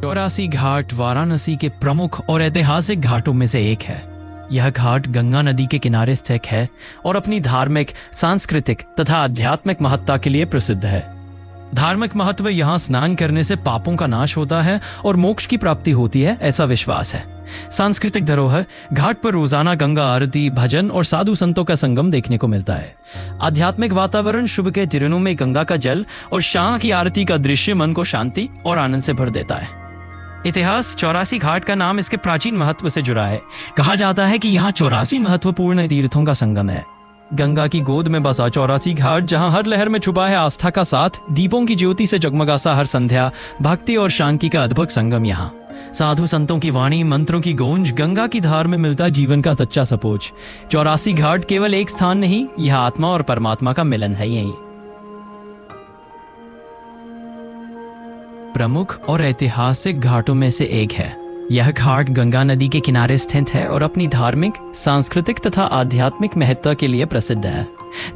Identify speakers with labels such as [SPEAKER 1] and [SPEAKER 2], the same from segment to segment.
[SPEAKER 1] चौरासी घाट वाराणसी के प्रमुख और ऐतिहासिक घाटों में से एक है। यह घाट गंगा नदी के किनारे स्थित है और अपनी धार्मिक, सांस्कृतिक तथा आध्यात्मिक महत्ता के लिए प्रसिद्ध है। धार्मिक महत्व यहाँ स्नान करने से पापों का नाश होता है और मोक्ष की प्राप्ति होती है, ऐसा विश्वास है। सांस्कृतिक धरोहर, घाट पर रोजाना गंगा आरती, भजन और साधु संतों का संगम देखने को मिलता है। आध्यात्मिक वातावरण, शुभ के दिनों में गंगा का जल और शाम की आरती का दृश्य मन को शांति और आनंद से भर देता है। इतिहास, चौरासी घाट का नाम इसके प्राचीन महत्व से जुड़ा है। कहा जाता है कि यहाँ 84 महत्वपूर्ण तीर्थों का संगम है। गंगा की गोद में बसा चौरासी घाट, जहाँ हर लहर में छुपा है आस्था का साथ, दीपों की ज्योति से जगमगासा हर संध्या, भक्ति और शांति का अद्भुत संगम। यहाँ साधु संतों की वाणी, मंत्रों की गूंज, गंगा की धार में मिलता जीवन का सच्चा सपोज। चौरासी घाट केवल एक स्थान नहीं, यह आत्मा और परमात्मा का मिलन है। यही प्रमुख और ऐतिहासिक घाटों में से एक है। यह घाट गंगा नदी के किनारे स्थित है और अपनी धार्मिक, सांस्कृतिक तथा आध्यात्मिक महत्ता के लिए प्रसिद्ध है।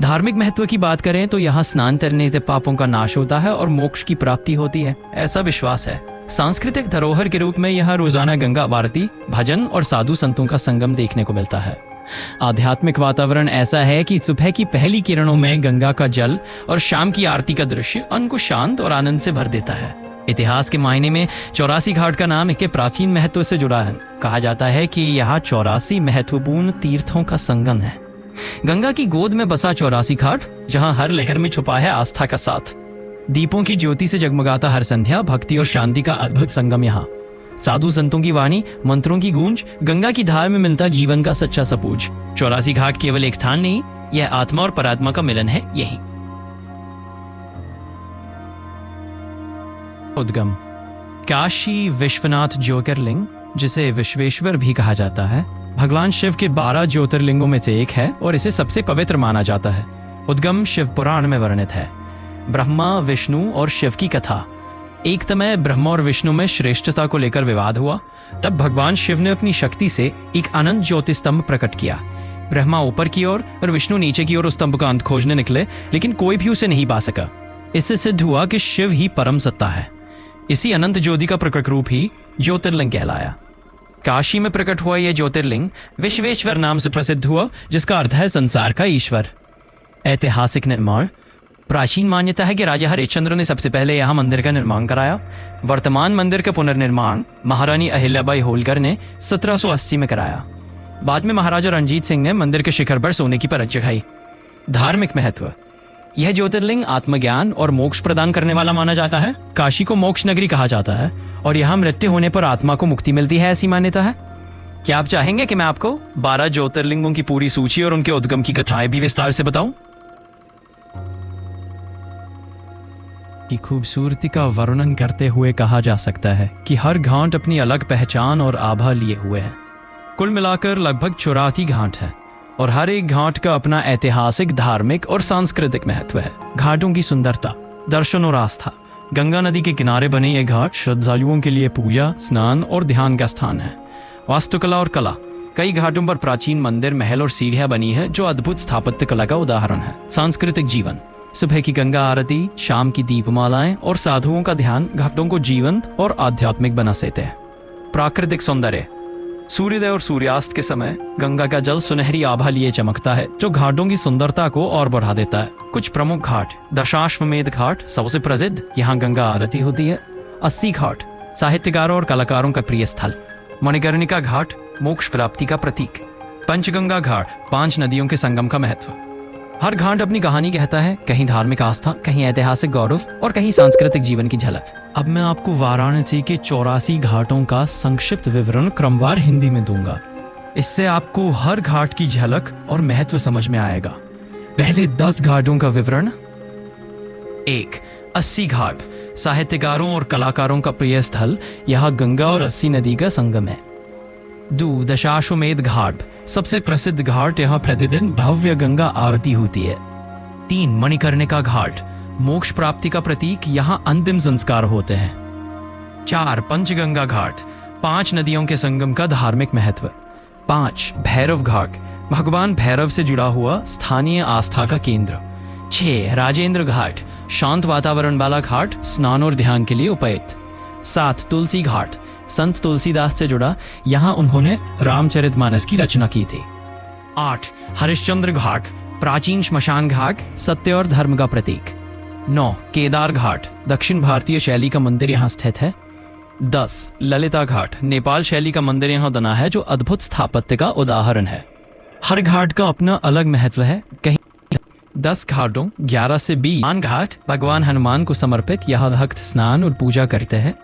[SPEAKER 1] धार्मिक महत्व की बात करें तो यहाँ स्नान करने से पापों का नाश होता है और मोक्ष की प्राप्ति होती है, ऐसा विश्वास है। सांस्कृतिक धरोहर के रूप में यहाँ रोजाना गंगा आरती, भजन और साधु संतों का संगम देखने को मिलता है। आध्यात्मिक वातावरण ऐसा है कि सुबह की पहली किरणों में गंगा का जल और शाम की आरती का दृश्य मन को शांत और आनंद से भर देता है। इतिहास के मायने में चौरासी घाट का नाम इसके प्राचीन महत्व से जुड़ा है। कहा जाता है कि यह 84 महत्वपूर्ण तीर्थों का संगम है। गंगा की गोद में बसा चौरासी घाट, जहां हर लहर में छुपा है आस्था का साथ, दीपों की ज्योति से जगमगाता हर संध्या, भक्ति और शांति का अद्भुत संगम। यहाँ साधु संतों की वाणी, मंत्रों की गूंज, गंगा की धार में मिलता जीवन का सच्चा सपूज। चौरासी घाट केवल एक स्थान नहीं, यह आत्मा और परात्मा का मिलन है। यही उद्गम, काशी विश्वनाथ ज्योतिर्लिंग, जिसे विश्वेश्वर भी कहा जाता है, भगवान शिव के 12 ज्योतिर्लिंगों में से एक है और इसे सबसे पवित्र माना जाता है। उद्गम शिव पुराण में वर्णित है। ब्रह्मा, विष्णु और शिव की कथा। एक समय ब्रह्मा और विष्णु में श्रेष्ठता को लेकर विवाद हुआ। तब भगवान शिव ने अपनी शक्ति से एक अनंत ज्योति स्तंभ प्रकट किया। ब्रह्मा ऊपर की ओर और विष्णु नीचे की ओर उस स्तंभ का अंत खोजने निकले, लेकिन कोई भी उसे नहीं पा सका। इससे सिद्ध हुआ कि शिव ही परम सत्ता है। इसी अनंत ज्योति का प्रकट रूप ही ज्योतिर्लिंग कहलाया। काशी में प्रकट हुआ यह ज्योतिर्लिंग विश्वेश्वर नाम से प्रसिद्ध हुआ, जिसका अर्थ है संसार का ईश्वर। ऐतिहासिक निर्माण, प्राचीन मान्यता है कि राजा हरिश्चंद्र ने सबसे पहले यहाँ मंदिर का निर्माण कराया। वर्तमान मंदिर का पुनर्निर्माण महारानी अहिल्याबाई होलकर ने 1780 में कराया। बाद में महाराजा रणजीत सिंह ने मंदिर के शिखर पर सोने की परत चढ़ाई। धार्मिक महत्व, यह ज्योतिर्लिंग आत्मज्ञान और मोक्ष प्रदान करने वाला माना जाता है। काशी को मोक्ष नगरी कहा जाता है और यहाँ मृत्यु होने पर आत्मा को मुक्ति मिलती है, ऐसी मान्यता है। क्या आप चाहेंगे कि मैं आपको 12 ज्योतिर्लिंगों की पूरी सूची और उनके उद्गम की कथाएं भी विस्तार से बताऊं? की खूबसूरती का वर्णन करते हुए कहा जा सकता है कि हर घाट अपनी अलग पहचान और आभा लिए हुए है। कुल मिलाकर लगभग 84 घाट है और हर एक घाट का अपना ऐतिहासिक, धार्मिक और सांस्कृतिक महत्व है। घाटों की सुंदरता, दर्शन और आस्था। गंगा नदी के किनारे बने ये घाट श्रद्धालुओं के लिए पूजा, स्नान और ध्यान का स्थान है। वास्तुकला और कला, कई घाटों पर प्राचीन मंदिर, महल और सीढ़ियां बनी है, जो अद्भुत स्थापत्य कला का उदाहरण है। सांस्कृतिक जीवन, सुबह की गंगा आरती, शाम की दीपमालाएं और साधुओं का ध्यान घाटों को जीवंत और आध्यात्मिक बना देते हैं। प्राकृतिक सौंदर्य, सूर्योदय और सूर्यास्त के समय गंगा का जल सुनहरी आभा लिए चमकता है, जो घाटों की सुंदरता को और बढ़ा देता है। कुछ प्रमुख घाट, दशाश्वमेध घाट सबसे प्रसिद्ध, यहाँ गंगा आरती होती है। 80 घाट, साहित्यकारों और कलाकारों का प्रिय स्थल। मणिकर्णिका घाट, मोक्ष प्राप्ति का प्रतीक। पंचगंगा घाट, 5 नदियों के संगम का महत्व। हर घाट अपनी कहानी कहता है, कहीं धार्मिक आस्था, कहीं ऐतिहासिक गौरव और कहीं सांस्कृतिक जीवन की झलक। अब मैं आपको वाराणसी के 84 घाटों का संक्षिप्त विवरण क्रमवार हिंदी में दूंगा। इससे आपको हर घाट की झलक और महत्व समझ में आएगा। पहले 10 घाटों का विवरण। 1. 80 घाट, साहित्यकारों और कलाकारों का प्रिय स्थल, यहाँ गंगा और 80 नदी का संगम है। 2. दशाश्वमेध घाट, सबसे प्रसिद्ध घाट, यहाँ प्रतिदिन भव्य गंगा आरती होती है। 3. मणिकर्णिका घाट, मोक्ष प्राप्ति का प्रतीक, यहाँ अंतिम संस्कार होते हैं। 4. पंचगंगा घाट, 5 नदियों के संगम का धार्मिक महत्व। 5. भैरव घाट, भगवान भैरव से जुड़ा हुआ स्थानीय आस्था का केंद्र, 6. राजेंद्र घाट, शांत वातावरण वाला घाट, स्नान और ध्यान के लिए उपयुक्त। 7. तुलसी घाट, संत तुलसीदास से जुड़ा, यहाँ उन्होंने रामचरितमानस की रचना की थी। 8. हरिश्चंद्र घाट, प्राचीन श्मशान घाट, सत्य और धर्म का प्रतीक। 9. केदार घाट, दक्षिण भारतीय शैली का मंदिर यहाँ स्थित है। 10. ललिता घाट, नेपाल शैली का मंदिर यहाँ बना है जो अद्भुत स्थापत्य का उदाहरण है। हर घाट का अपना अलग महत्व है। कहीं 10 घाटों 11 से 20 घाट भगवान हनुमान को समर्पित, यहाँ भक्त स्नान और पूजा करते हैं।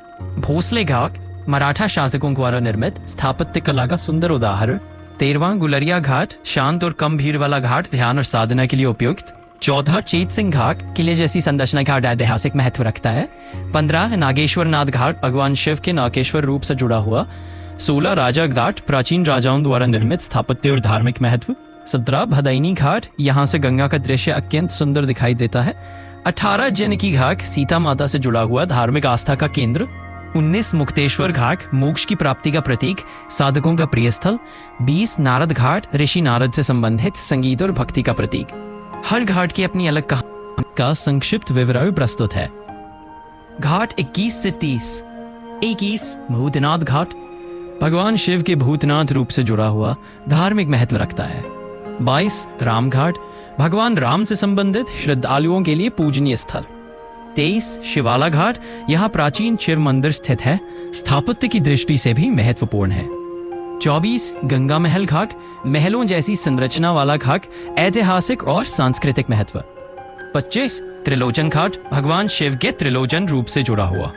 [SPEAKER 1] भोसले घाट, मराठा शासकों द्वारा निर्मित स्थापत्य कला का सुंदर उदाहरण। 13वां गुलरिया घाट, शांत और कम भीड़ वाला घाट, ध्यान और साधना के लिए उपयुक्त। 14 चेत सिंह घाट, किले जैसी संरचना घाट, ऐतिहासिक महत्व रखता है। 15 नागेश्वर नाथ घाट, भगवान शिव के नागेश्वर रूप से जुड़ा हुआ। 16 राजा घाट, प्राचीन राजाओं द्वारा निर्मित स्थापत्य और धार्मिक महत्व। 17 भदैनी घाट, यहाँ से गंगा का दृश्य अत्यंत सुंदर दिखाई देता है। 18 जानकी घाट, सीता माता से जुड़ा हुआ धार्मिक आस्था का केंद्र। 19 मुक्तेश्वर घाट, मोक्ष की प्राप्ति का प्रतीक, साधकों का प्रिय स्थल। 20 नारद घाट, ऋषि नारद से संबंधित संगीत और भक्ति का प्रतीक। हर घाट की अपनी अलग कहानी का संक्षिप्त विवरण प्रस्तुत है। घाट 21 से 30। 21 भूतनाथ घाट, भगवान शिव के भूतनाथ रूप से जुड़ा हुआ, धार्मिक महत्व रखता है। 22 राम घाट, भगवान राम से संबंधित श्रद्धालुओं के लिए पूजनीय स्थल। 23 शिवाला घाट, यहाँ प्राचीन शिव मंदिर स्थित है, स्थापत्य की दृष्टि से भी महत्वपूर्ण है। 24 गंगा महल घाट, महलों जैसी संरचना वाला घाट, ऐतिहासिक और सांस्कृतिक महत्व। 25 त्रिलोचन घाट, भगवान शिव के त्रिलोचन रूप से जुड़ा हुआ।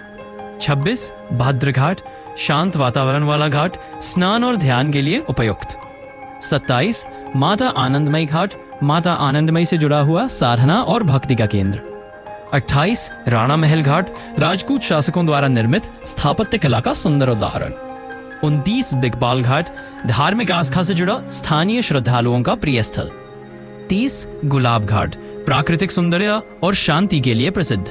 [SPEAKER 1] 26 भद्र घाट, शांत वातावरण वाला घाट, स्नान और ध्यान के लिए उपयुक्त। 27 माता आनंदमयी घाट, माता आनंदमयी से जुड़ा हुआ साधना और भक्ति का केंद्र। 28 राणा महल घाट, राजपूत शासकों द्वारा निर्मित स्थापत्य कला का सुंदर उदाहरण। 29 दिग्पाल घाट, धार्मिक आस्था से जुड़ा स्थानीय श्रद्धालुओं का प्रिय स्थल। 30 गुलाब घाट, प्राकृतिक सौंदर्य और शांति के लिए प्रसिद्ध।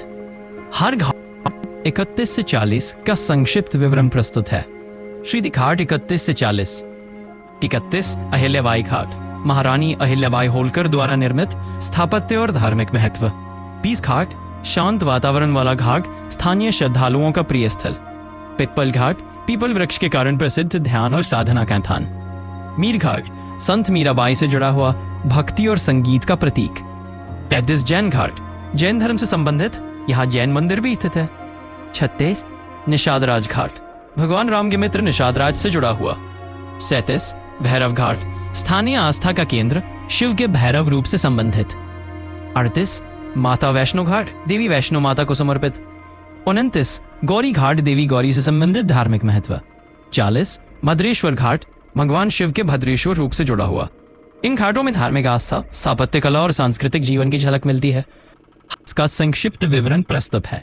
[SPEAKER 1] हर घाट 31 से 40 का संक्षिप्त विवरण प्रस्तुत है। श्री घाट 31 से 40। 31 अहिल्याबाई घाट, महारानी अहिल्याबाई होलकर द्वारा निर्मित स्थापत्य और धार्मिक महत्व। 20 घाट शांत वातावरण वाला घाट, स्थानीय श्रद्धालुओं का प्रिय स्थल। पिप्पल घाट, पीपल वृक्ष के कारण प्रसिद्ध, ध्यान और साधना का स्थान। मीर घाट, संत मीराबाई से जुड़ा हुआ, भक्ति और संगीत का प्रतीक। 33 जैन घाट, जैन धर्म से संबंधित, यहाँ जैन मंदिर भी स्थित है। 36 निषादराज घाट, भगवान राम के मित्र निषादराज से जुड़ा हुआ। 37 भैरव घाट, स्थानीय आस्था का केंद्र, शिव के भैरव रूप से संबंधित। 38 माता वैष्णो घाट, देवी वैष्णो माता को समर्पित। 29 गौरी घाट, देवी गौरी से संबंधित धार्मिक महत्व। 40 भद्रेश्वर घाट, भगवान शिव के भद्रेश्वर रूप से जुड़ा हुआ। इन घाटों में धार्मिक आस्था, स्थापत्य कला और सांस्कृतिक जीवन की झलक मिलती है। इसका संक्षिप्त विवरण प्रस्तुत है।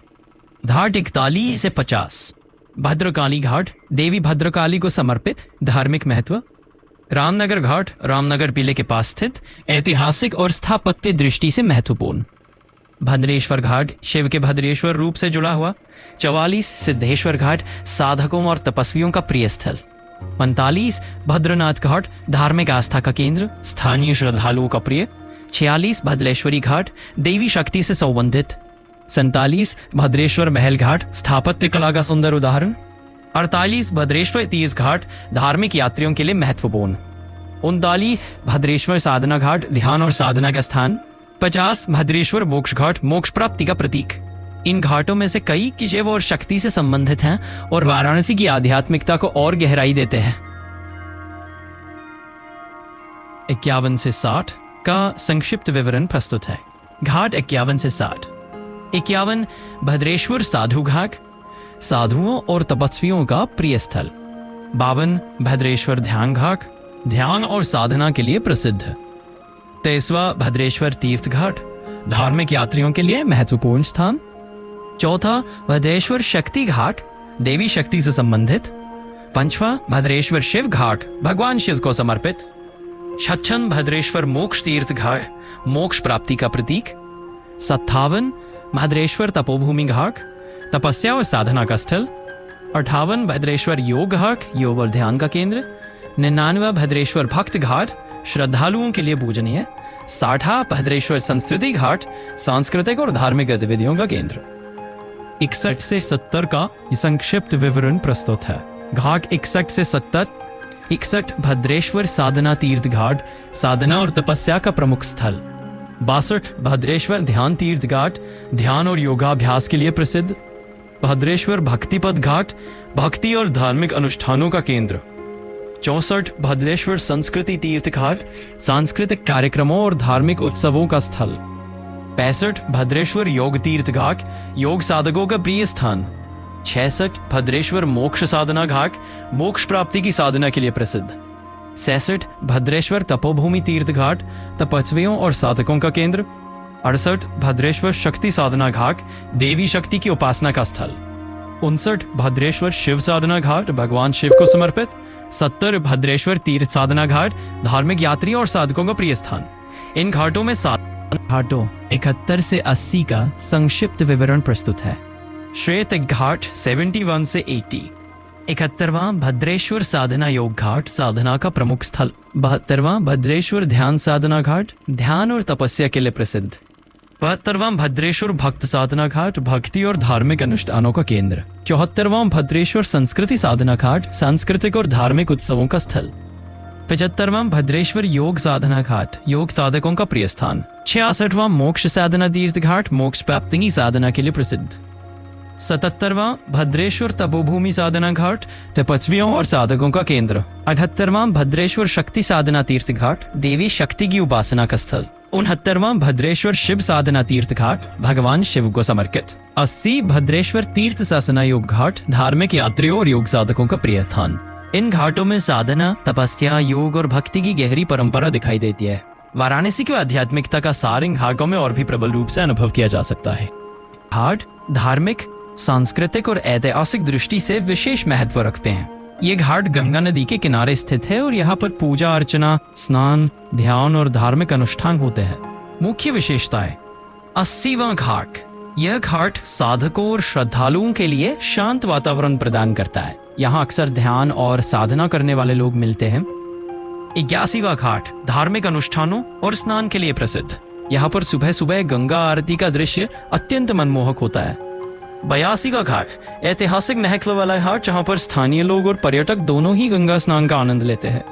[SPEAKER 1] घाट 41 से 50। भद्रकाली घाट, देवी भद्रकाली को समर्पित, धार्मिक महत्व। रामनगर घाट, रामनगर किले के पास स्थित, ऐतिहासिक और स्थापत्य दृष्टि से महत्वपूर्ण। भद्रेश्वर घाट, शिव के भद्रेश्वर रूप से जुड़ा हुआ। 44 सिद्धेश्वर घाट, साधकों और तपस्वियों का प्रिय स्थल। 45 भद्रनाथ घाट, धार्मिक आस्था का केंद्र, स्थानीय श्रद्धालुओं का प्रिय। 46 भद्रेश्वरी घाट, देवी शक्ति से संबंधित। 47 भद्रेश्वर महल घाट, स्थापत्य कला का सुंदर उदाहरण। 48 भद्रेश्वर तीर्थ घाट, धार्मिक यात्रियों के लिए महत्वपूर्ण। 39 भद्रेश्वर साधना घाट, ध्यान और साधना का स्थान। 50 भद्रेश्वर मोक्ष घाट, मोक्ष प्राप्ति का प्रतीक। इन घाटों में से कई शिव और शक्ति से संबंधित हैं और वाराणसी की आध्यात्मिकता को और गहराई देते हैं। 51 से 60 का संक्षिप्त विवरण प्रस्तुत है। घाट 51 से 60। 51 भद्रेश्वर साधु घाट, साधुओं और तपस्वियों का प्रिय स्थल। 52 भद्रेश्वर ध्यान घाट, ध्यान और साधना के लिए प्रसिद्ध। 23वां भद्रेश्वर तीर्थ घाट, धार्मिक यात्रियों के लिए महत्वपूर्ण स्थान। 4था भद्रेश्वर शक्ति घाट, देवी शक्ति से संबंधित। 5वां भद्रेश्वर शिव घाट, भगवान शिव को समर्पित। 56 भद्रेश्वर मोक्ष तीर्थ घाट, मोक्ष प्राप्ति का प्रतीक। 57 भद्रेश्वर तपोभूमि घाट, तपस्या और साधना का स्थल। 58 भद्रेश्वर योग घाट, योग और ध्यान का केंद्र। 99 भद्रेश्वर भक्त घाट, श्रद्धालुओं के लिए पूजनीय, साठा भद्रेश्वर संस्कृति घाट सांस्कृतिक और धार्मिक गतिविधियों का केंद्र। 61 से 70 का संक्षिप्त विवरण प्रस्तुत है। घाट 61 से 70। 61 भद्रेश्वर साधना तीर्थ घाट, साधना और तपस्या का प्रमुख स्थल। 62 भद्रेश्वर ध्यान तीर्थ घाट, ध्यान और योगाभ्यास के लिए प्रसिद्ध। भद्रेश्वर भक्तिपद घाट, भक्ति और धार्मिक अनुष्ठानों का केंद्र। 64 भद्रेश्वर संस्कृति तीर्थ घाट, सांस्कृतिक कार्यक्रमों और धार्मिक उत्सवों का स्थल। 65 भद्रेश्वर योग तीर्थ घाट, योग साधकों का प्रिय स्थान। 66 भद्रेश्वर मोक्ष साधना घाट, मोक्ष प्राप्ति की साधना के लिए प्रसिद्ध। 66 भद्रेश्वर तपोभूमि तीर्थ घाट, तपस्वियों और साधकों का केंद्र। 68 भद्रेश्वर शक्ति साधना घाट, देवी शक्ति की उपासना का स्थल। 59 भद्रेश्वर शिव साधना घाट, भगवान शिव को समर्पित। 70 भद्रेश्वर तीर्थ साधना घाट, धार्मिक यात्री और साधकों का प्रिय स्थान। इन घाटों में घाटों 71 से 80 का संक्षिप्त विवरण प्रस्तुत है। श्वेत घाट 71 से 80। 71वां भद्रेश्वर साधना योग घाट, साधना का प्रमुख स्थल। 72वां भद्रेश्वर ध्यान साधना घाट, ध्यान और तपस्या के लिए प्रसिद्ध। 72वां भद्रेश्वर भक्त साधना घाट, भक्ति और धार्मिक अनुष्ठानों का केंद्र। 74वां भद्रेश्वर संस्कृति साधना घाट, सांस्कृतिक और धार्मिक उत्सवों का स्थल। 75वां भद्रेश्वर योग साधना घाट, योग साधकों का प्रिय स्थान। 66वां मोक्ष साधना तीर्थ घाट, मोक्ष प्राप्ति की साधना के लिए प्रसिद्ध। 77वां भद्रेश्वर तपोभूमि साधना घाट, तपस्वियों और साधकों का केंद्र। 78वां भद्रेश्वर शक्ति साधना तीर्थ घाट, देवी शक्ति की उपासना का स्थल। 69वां भद्रेश्वर शिव साधना तीर्थ घाट, भगवान शिव को समर्पित। 80 भद्रेश्वर तीर्थ साधना योग घाट, धार्मिक यात्रियों और योग साधकों का प्रिय स्थान। इन घाटों में साधना, तपस्या, योग और भक्ति की गहरी परंपरा दिखाई देती है। वाराणसी की आध्यात्मिकता का सार इन घाटों में और भी प्रबल रूप से अनुभव किया जा सकता है। घाट धार्मिक, सांस्कृतिक और ऐतिहासिक दृष्टि से विशेष महत्व रखते हैं। ये घाट गंगा नदी के किनारे स्थित है और यहाँ पर पूजा अर्चना, स्नान, ध्यान और धार्मिक अनुष्ठान होते हैं। मुख्य विशेषताएं। 80वां घाट, यह घाट साधकों और श्रद्धालुओं के लिए शांत वातावरण प्रदान करता है। यहाँ अक्सर ध्यान और साधना करने वाले लोग मिलते हैं। 81वां घाट, धार्मिक अनुष्ठानों और स्नान के लिए प्रसिद्ध। यहाँ पर सुबह सुबह गंगा आरती का दृश्य अत्यंत मनमोहक होता है। 82वां घाट, ऐतिहासिक महत्व वाला घाट, जहाँ पर स्थानीय लोग और पर्यटक दोनों ही गंगा स्नान का आनंद लेते हैं।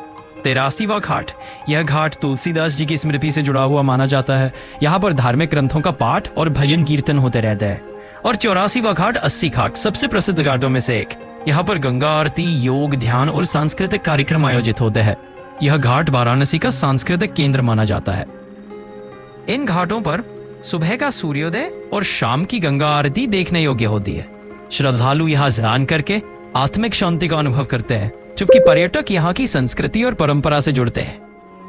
[SPEAKER 1] 83वां घाट, यह घाट तुलसीदास जी की स्मृति से जुड़ा हुआ माना जाता है। यहाँ पर धार्मिक ग्रंथों का पाठ और भजन कीर्तन होते रहते हैं। और 84वां घाट, 80 घाट, सबसे प्रसिद्ध घाटों में से एक। यहाँ पर गंगा आरती, योग, ध्यान और सांस्कृतिक कार्यक्रम आयोजित होते हैं। यह घाट वाराणसी का सांस्कृतिक केंद्र माना जाता है। इन घाटों पर सुबह का सूर्योदय और शाम की गंगा आरती देखने योग्य होती है। श्रद्धालु यहाँ स्नान करके आत्मिक शांति का अनुभव करते हैं, जबकि पर्यटक यहाँ की संस्कृति और परंपरा से जुड़ते हैं।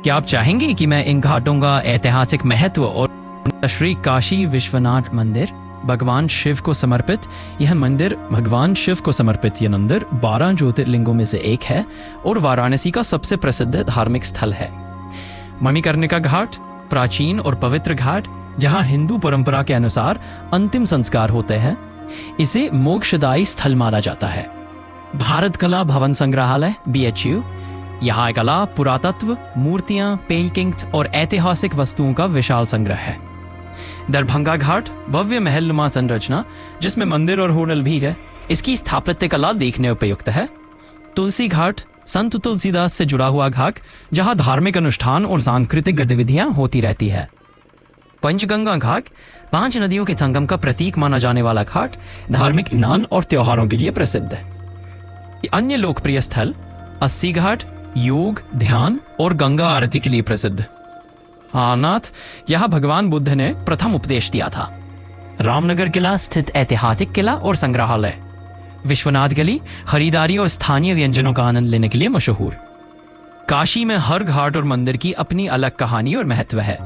[SPEAKER 1] क्या आप चाहेंगे कि मैं इन घाटों का ऐतिहासिक महत्व और श्री काशी विश्वनाथ मंदिर, भगवान शिव को समर्पित यह मंदिर भगवान शिव को समर्पित यह मंदिर 12 ज्योतिर्लिंगों में से एक है और वाराणसी का सबसे प्रसिद्ध धार्मिक स्थल है। मणिकर्णिका घाट, प्राचीन और पवित्र घाट, जहां हिंदू परंपरा के अनुसार अंतिम संस्कार होते हैं। इसे मोक्षदायी स्थल माना जाता है। भारत कला भवन संग्रहालय BHU, यहाँ कला, पुरातत्व, मूर्तियां, पेंटिंग्स और ऐतिहासिक वस्तुओं का विशाल संग्रह है। दरभंगा घाट, भव्य महलनुमा संरचना जिसमें मंदिर और होटल भी है। इसकी स्थापत्य कला देखने उपयुक्त है। तुलसी घाट, संत तुलसीदास से जुड़ा हुआ घाट, जहां धार्मिक अनुष्ठान और सांस्कृतिक गतिविधियां होती रहती है। पंचगंगा घाट, 5 नदियों के संगम का प्रतीक माना जाने वाला घाट, धार्मिक स्नान और त्योहारों के लिए प्रसिद्ध है। अन्य लोकप्रिय स्थल 80 घाट, योग, ध्यान और गंगा आरती के लिए प्रसिद्ध। सारनाथ, यहाँ भगवान बुद्ध ने प्रथम उपदेश दिया था। रामनगर किला स्थित ऐतिहासिक किला और संग्रहालय। विश्वनाथ गली, खरीदारी और स्थानीय व्यंजनों का आनंद लेने के लिए मशहूर। काशी में हर घाट और मंदिर की अपनी अलग कहानी और महत्व है।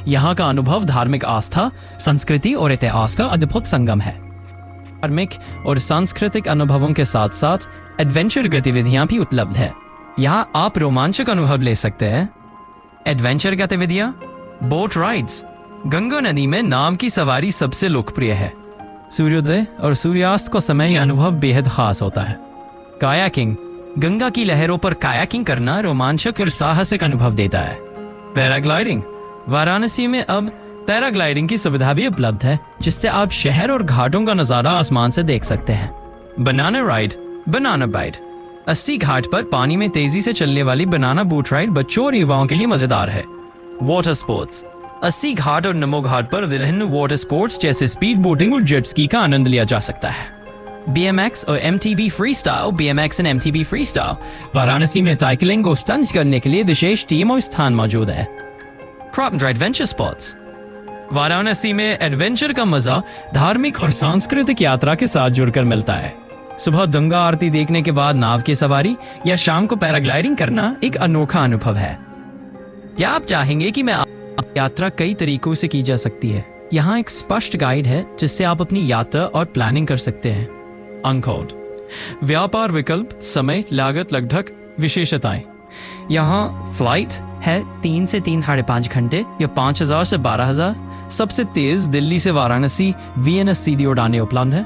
[SPEAKER 1] यहाँ का अनुभव धार्मिक आस्था, संस्कृति और इतिहास का अद्भुत संगम है। धार्मिक और सांस्कृतिक अनुभवों के साथ साथ एडवेंचर गतिविधियां भी उपलब्ध है। यहाँ आप रोमांचक अनुभव ले सकते हैं। एडवेंचर गतिविधियां, बोट राइड्स, गंगा नदी में नाव की सवारी सबसे लोकप्रिय है। सूर्योदय और सूर्यास्त का समय अनुभव बेहद खास होता है। कायाकिंग, गंगा की लहरों पर कायाकिंग करना रोमांचक और साहसिक अनुभव देता है। पैराग्लाइडिंग, वाराणसी में अब पैराग्लाइडिंग की सुविधा भी उपलब्ध है, जिससे आप शहर और घाटों का नजारा आसमान से देख सकते हैं। बनाना राइड, बनाना बाइट। अस्सी घाट पर पानी में तेजी से चलने वाली बनाना बोट राइड बच्चों और युवाओं के लिए मजेदार है। Water sports. अस्सी घाट और नमो घाट पर विभिन्न वाटर स्पोर्ट्स जैसे स्पीड बोटिंग और जेट स्की का आनंद लिया जा सकता है। BMX और MTB freestyle. BMX and MTB freestyle Varanasi में साइकिलिंग को स्टंट करने के लिए विशेष टीम और स्थान मौजूद है। Crop and adventure spots. Varanasi में एडवेंचर का मजा धार्मिक और सांस्कृतिक यात्रा के साथ जुड़कर मिलता है। सुबह गंगा आरती देखने के बाद नाव की सवारी या शाम को पैराग्लाइडिंग करना एक अनोखा अनुभव है। क्या आप चाहेंगे कि यात्रा कई तरीकों से की जा सकती है। यहाँ एक स्पष्ट गाइड है जिससे आप अपनी यात्रा और प्लानिंग कर सकते हैं। अनकोड व्यापार विकल्प, समय, लागत, लगभग, विशेषताएं। यहाँ फ्लाइट है 3 से 3.5 घंटे या 5,000 से 12,000। सबसे तेज दिल्ली से वाराणसी VNS सीधी उड़ानें उपलब्ध है।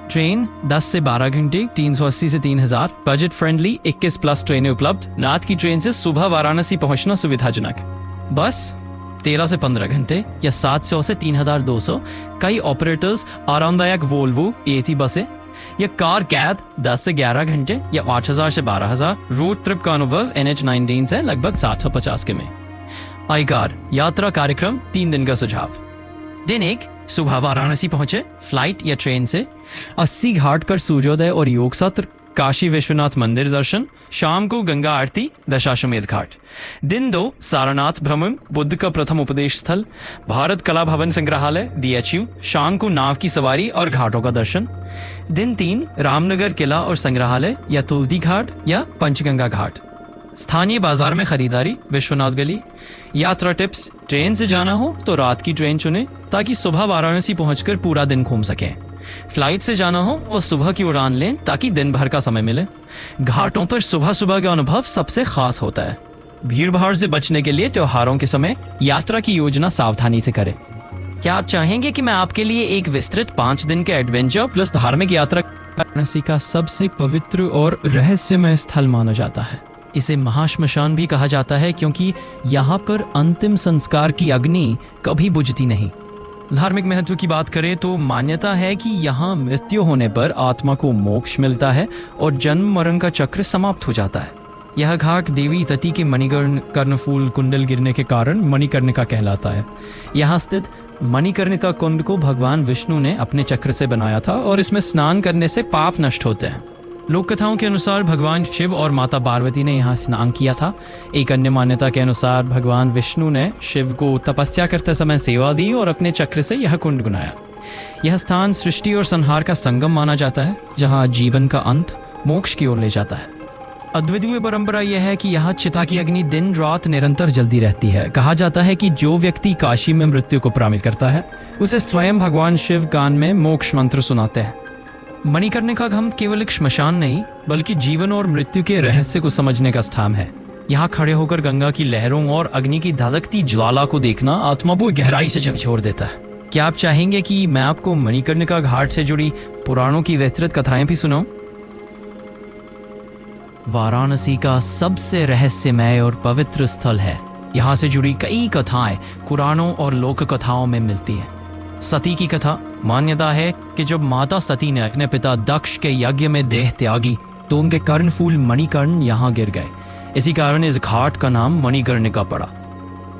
[SPEAKER 1] ट्रेन 10 से 12 घंटे 380 से 3,000। बजट फ्रेंडली 21+ ट्रेनें उपलब्ध। रात की ट्रेन से सुबह वाराणसी पहुंचना सुविधाजनक। बस 13 से 15 घंटे या 700 से 3,200। कई ऑपरेटर्स आरामदायक वोल्वो AC बसें या कार कैद 10 से 11 घंटे या 8,000 से 12,000। रोड ट्रिप का अनुभव NH19 से लगभग 750 के में। आई कार यात्रा कार्यक्रम 3 दिन का सुझाव। दिन 1 सुबह वाराणसी पहुंचे फ्लाइट या ट्रेन से। 80 घाट पर सूर्योदय और योग सत्र, काशी विश्वनाथ मंदिर दर्शन। शाम को गंगा आरती, दशाश्वमेध घाट। दिन 2 सारनाथ भ्रमण, बुद्ध का प्रथम उपदेश स्थल, भारत कला भवन संग्रहालय DHU। शाम को नाव की सवारी और घाटों का दर्शन। दिन 3 रामनगर किला और संग्रहालय या तुलसी घाट या पंचगंगा घाट। स्थानीय बाजार में खरीदारी, विश्वनाथ गली। यात्रा टिप्स। ट्रेन से जाना हो तो रात की ट्रेन चुनें ताकि सुबह वाराणसी पहुंचकर पूरा दिन घूम सकें। फ्लाइट से जाना हो वो सुबह की उड़ान लें ताकि दिन भर का समय मिले। घाटों पर सुबह सुबह का अनुभव सबसे खास होता है। भीड़ भाड़ से बचने के लिए त्योहारों के समय यात्रा की योजना सावधानी से करें। क्या आप चाहेंगे कि मैं आपके लिए एक विस्तृत 5 दिन के एडवेंचर प्लस धार्मिक यात्रा। वाराणसी का सबसे पवित्र और रहस्यमय स्थल माना जाता है। इसे महाश्मशान भी कहा जाता है क्योंकि यहाँ पर अंतिम संस्कार की अग्नि कभी बुझती नहीं। धार्मिक महत्व की बात करें तो मान्यता है कि यहाँ मृत्यु होने पर आत्मा को मोक्ष मिलता है और जन्म मरण का चक्र समाप्त हो जाता है। यह घाट देवी तटी के कर्णफूल कुंडल गिरने के कारण मणिकर्णिका कहलाता है। यहाँ स्थित मणिकर्णिका कुंड को भगवान विष्णु ने अपने चक्र से बनाया था और इसमें स्नान करने से पाप नष्ट होते हैं। लोक कथाओं के अनुसार भगवान शिव और माता पार्वती ने यहाँ स्नान किया था। एक अन्य मान्यता के अनुसार भगवान विष्णु ने शिव को तपस्या करते समय सेवा दी और अपने चक्र से यह कुंड बनाया। यह स्थान सृष्टि और संहार का संगम माना जाता है, जहाँ जीवन का अंत मोक्ष की ओर ले जाता है। अद्वितीय परंपरा यह है कि यहाँ चिता की अग्नि दिन रात निरंतर जलती रहती है। कहा जाता है कि जो व्यक्ति काशी में मृत्यु को प्रामित करता है उसे स्वयं भगवान शिव कान में मोक्ष मंत्र सुनाते हैं। मणिकर्णिका घाट केवल एक श्मशान नहीं बल्कि जीवन और मृत्यु के रहस्य को समझने का स्थान है। यहाँ खड़े होकर गंगा की लहरों और अग्नि की धधकती ज्वाला को देखना आत्मा को गहराई से झकझोर देता है। क्या आप चाहेंगे कि मैं आपको मणिकर्णिका घाट से जुड़ी पुराणों की विस्तृत कथाएं भी सुनाऊं? वाराणसी का सबसे रहस्यमय और पवित्र स्थल है। यहाँ से जुड़ी कई कथाएं पुराणों और लोक कथाओं में मिलती हैं। सती की कथा। मान्यता है कि जब माता सती ने अपने पिता दक्ष के यज्ञ में देह त्यागी तो उनके कर्णफूल मणिकर्ण यहाँ गिर गए। इसी कारण इस घाट का नाम मणिकर्णिका पड़ा।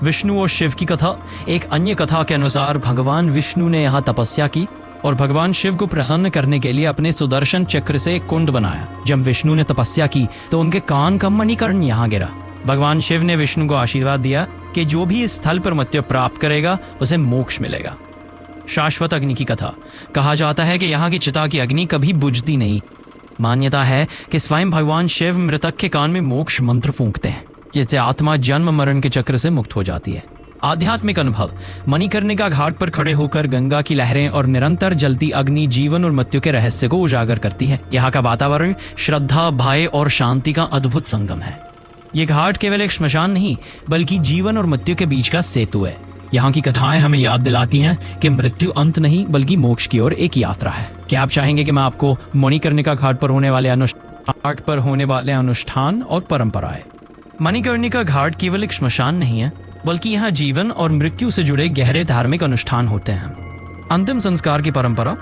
[SPEAKER 1] विष्णु और शिव की कथा। एक अन्य कथा के अनुसार भगवान विष्णु ने यहाँ तपस्या की और भगवान शिव को प्रसन्न करने के लिए अपने सुदर्शन चक्र से एक कुंड बनाया। जब विष्णु ने तपस्या की तो उनके कान का मणिकर्ण यहाँ गिरा। भगवान शिव ने विष्णु को आशीर्वाद दिया कि जो भी इस स्थल पर मृत्यु प्राप्त करेगा उसे मोक्ष मिलेगा। शाश्वत अग्नि की कथा। कहा जाता है कि यहाँ की चिता की अग्नि कभी बुझती नहीं। मान्यता है कि स्वयं भगवान शिव मृतक के कान में मोक्ष मंत्र फूंकते हैं, जिससे आत्मा जन्म मरण के चक्र से मुक्त हो जाती है। आध्यात्मिक अनुभव। मणिकर्णिका घाट पर खड़े होकर गंगा की लहरें और निरंतर जलती अग्नि जीवन और मृत्यु के रहस्य को उजागर करती है। यहाँ का वातावरण श्रद्धा, भय और शांति का अद्भुत संगम है। ये घाट केवल एक श्मशान नहीं बल्कि जीवन और मृत्यु के बीच का सेतु है। यहाँ की कथाएं हमें याद दिलाती हैं कि मृत्यु अंत नहीं बल्कि मोक्ष की ओर एक यात्रा है। क्या आप चाहेंगे कि मैं आपको मणिकर्णिका घाट पर होने वाले अनुष्ठान और परंपराएं। मणिकर्णिका घाट केवल एक श्मशान नहीं है बल्कि यहाँ जीवन और मृत्यु से जुड़े गहरे धार्मिक अनुष्ठान होते हैं। अंतिम संस्कार की परंपरा।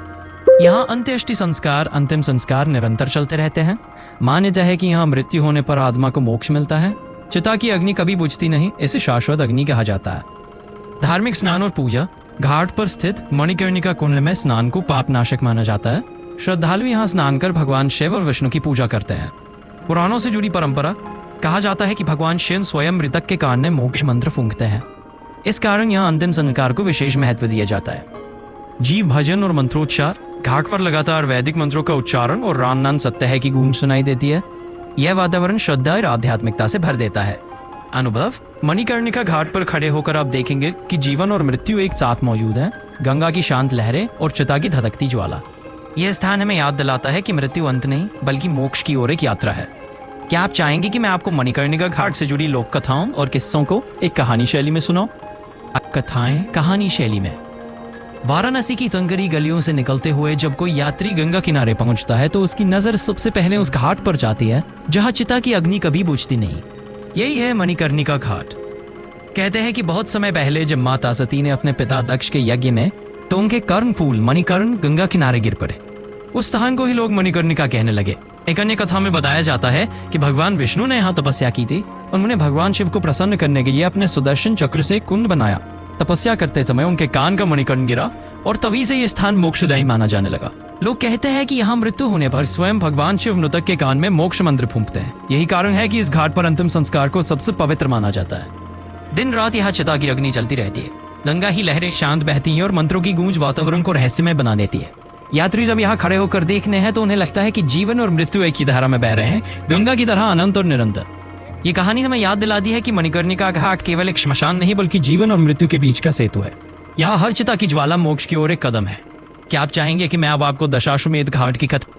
[SPEAKER 1] यहाँ अंत्येष्टि संस्कार, अंतिम संस्कार निरंतर चलते रहते हैं। मान्यता है कि यहाँ मृत्यु होने पर आत्मा को मोक्ष मिलता है। चिता की अग्नि कभी बुझती नहीं, इसे शाश्वत अग्नि कहा जाता है। धार्मिक स्नान और पूजा। घाट पर स्थित मणिकर्णिका कुंड में स्नान को पापनाशक माना जाता है। श्रद्धालु यहाँ स्नान कर भगवान शिव और विष्णु की पूजा करते हैं। पुराणों से जुड़ी परंपरा। कहा जाता है कि भगवान शिव स्वयं मृतक के कान में मोक्ष मंत्र फूंकते हैं। इस कारण यहाँ अंतिम संस्कार को विशेष महत्व दिया जाता है। जीव भजन और मंत्रोच्चार। घाट पर लगातार वैदिक मंत्रों का उच्चारण और राम नाम सत्य है की गूंज सुनाई देती है। यह वातावरण श्रद्धा और आध्यात्मिकता से भर देता है। अनुभव। मणिकर्णिका घाट पर खड़े होकर आप देखेंगे कि जीवन और मृत्यु एक साथ मौजूद है। गंगा की शांत लहरें और चिता की धधकती ज्वाला। यह स्थान हमें याद दिलाता है कि मृत्यु अंत नहीं बल्कि मोक्ष की ओर एक यात्रा है। क्या आप चाहेंगे कि मैं आपको मणिकर्णिका घाट से जुड़ी लोक कथाओं और किस्सों को एक कहानी शैली में सुनाऊं? कथाएं कहानी शैली में। वाराणसी की तंगरी गलियों से निकलते हुए जब कोई यात्री गंगा किनारे पहुंचता है तो उसकी नजर सबसे पहले उस घाट पर जाती है जहां चिता की अग्नि कभी बुझती नहीं। यही है मणिकर्णिका घाट। कहते हैं कि बहुत समय पहले जब माता सती ने अपने पिता दक्ष के यज्ञ में, तो उनके कर्ण फूल मणिकर्ण गंगा किनारे गिर पड़े। उस स्थान को ही लोग मणिकर्णिका कहने लगे। एक अन्य कथा में बताया जाता है कि भगवान विष्णु ने यहाँ तपस्या की थी। उन्होंने भगवान शिव को प्रसन्न करने के लिए अपने सुदर्शन चक्र से कुंड बनाया। तपस्या करते समय उनके कान का मणिकर्ण गिरा और तभी से यह स्थान मोक्षदायी माना जाने लगा। लोग कहते हैं कि यहाँ मृत्यु होने पर स्वयं भगवान शिव मृतक के कान में मोक्ष मंत्र फूंकते हैं। यही कारण है कि इस घाट पर अंतिम संस्कार को सबसे पवित्र माना जाता है। दिन रात यहाँ चिता की अग्नि चलती रहती है। गंगा ही लहरें शांत बहती हैं और मंत्रों की गूंज वातावरण को रहस्यमय बना देती है। यात्री जब यहाँ खड़े होकर देखने हैं तो उन्हें लगता है कि जीवन और मृत्यु एक ही धारा में बह रहे हैं, गंगा की तरह अनंत और निरंतर। ये कहानी हमें याद दिलाती है कि मणिकर्णिका घाट केवल एक श्मशान नहीं बल्कि जीवन और मृत्यु के बीच का सेतु है। यहाँ हर चिता की ज्वाला मोक्ष की ओर एक कदम है। क्या आप चाहेंगे कि मैं अब आपको दशाश्वमेध घाट की कथा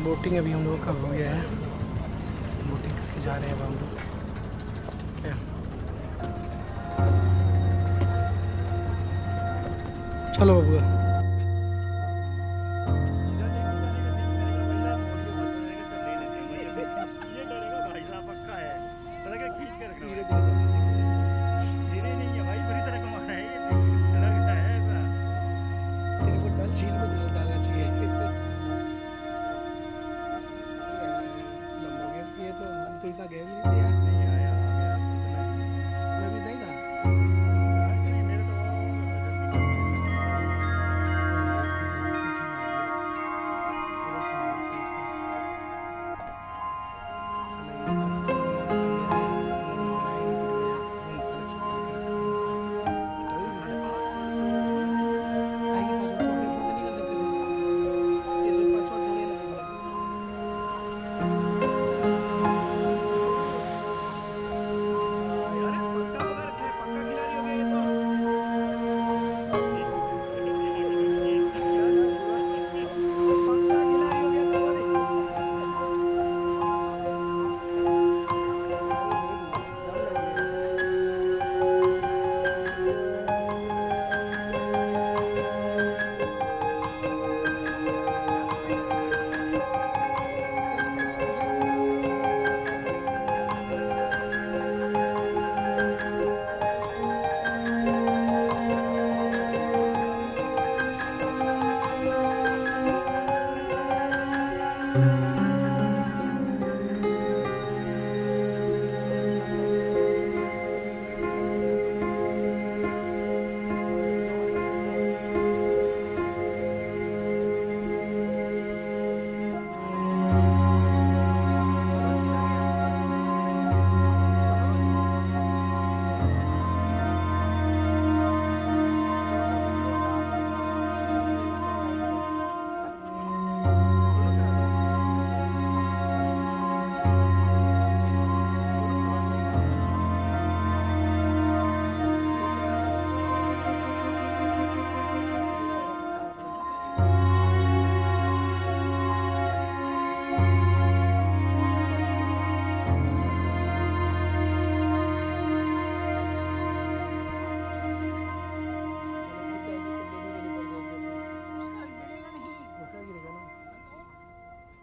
[SPEAKER 2] बोटिंग अभी हम लोग का हो गया है। बोटिंग करके जा रहे हैं अब हम लोग। चलो बबुआ।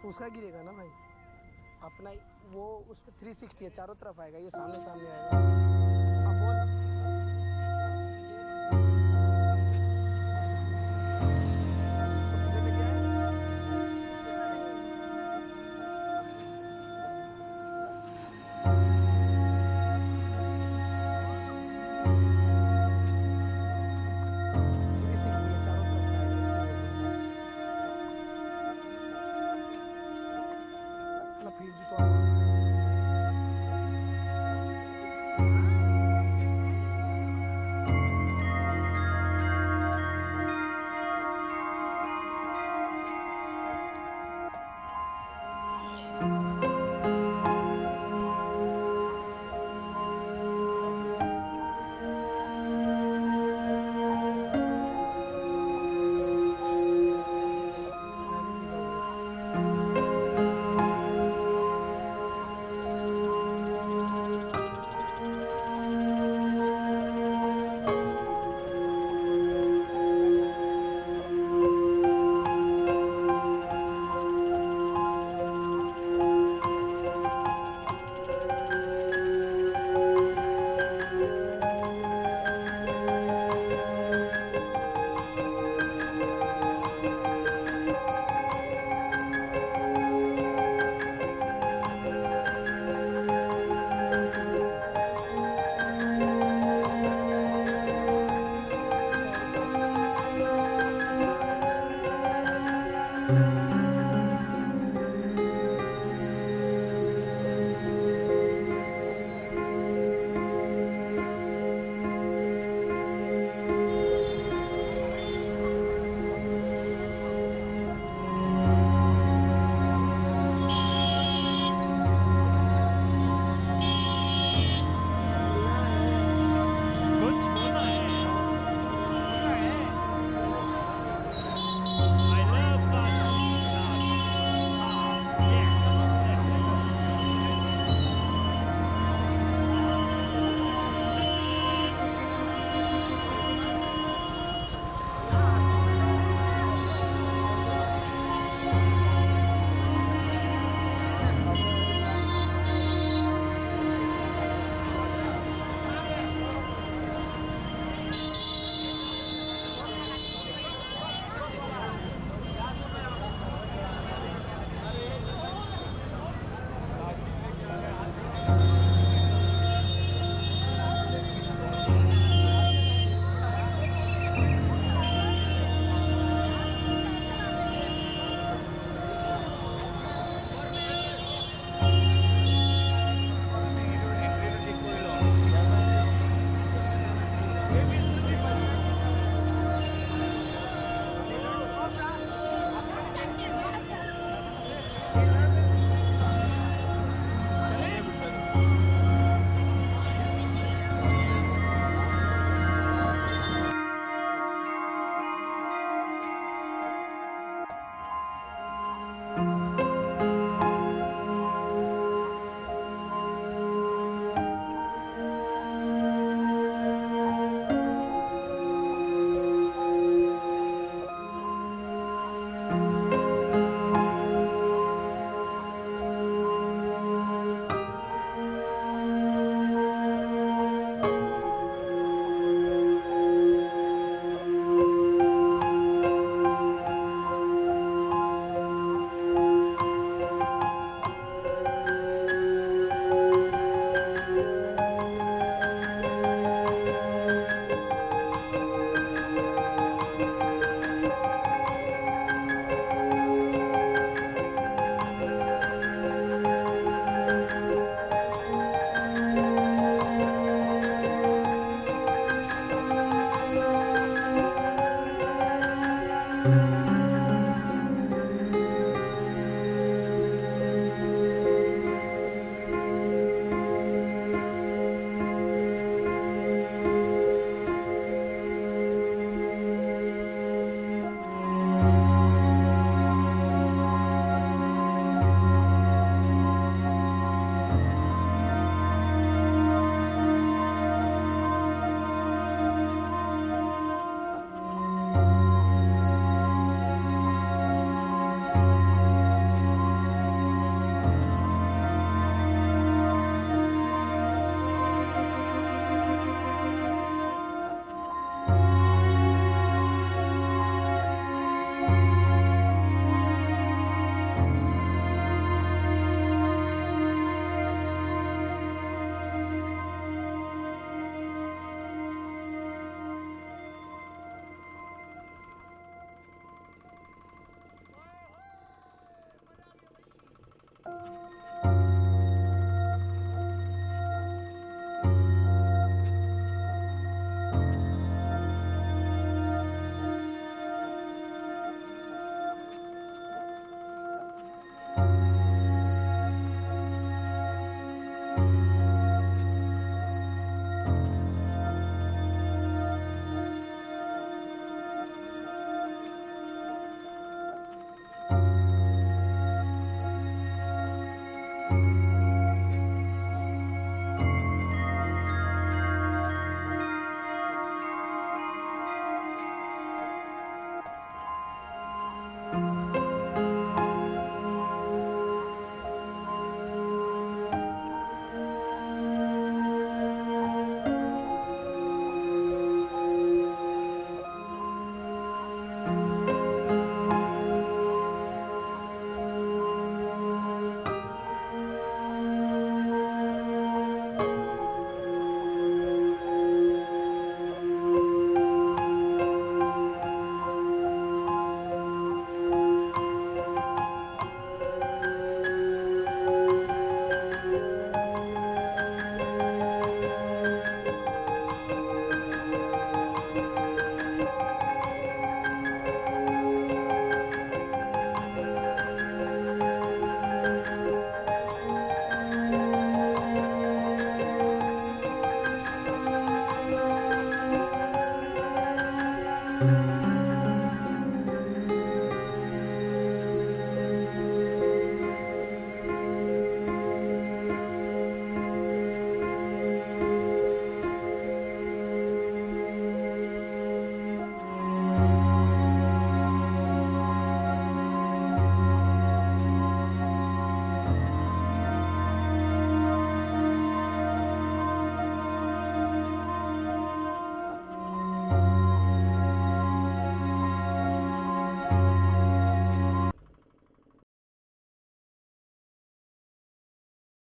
[SPEAKER 2] उसका गिरेगा ना भाई, अपना वो उस पर 360 है, चारों तरफ आएगा, ये सामने सामने आएगा। अब बोल। तो तुझे लेके आए? फिर जुटवा